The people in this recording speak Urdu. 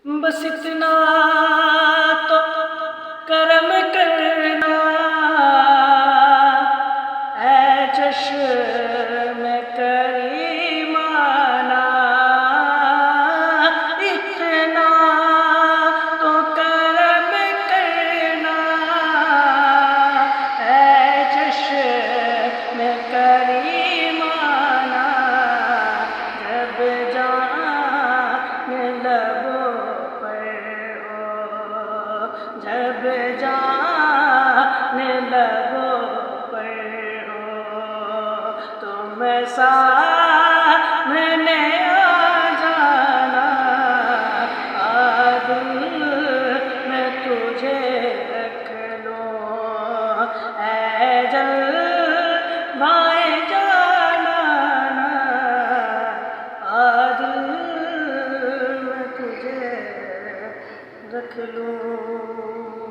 بس اتنا تو کرم کرنا اے چشم کریمانہ، اتنا تو کرم کرنا اے چشم کریمانہ، جب جان لبوں پر ہو، جب جان لبوں پر ہو، تم سامنے آ جانا، دل میں تجھے رکھ لوں، اے جلوۂ جانانہ، دل میں تجھے رکھ لوں۔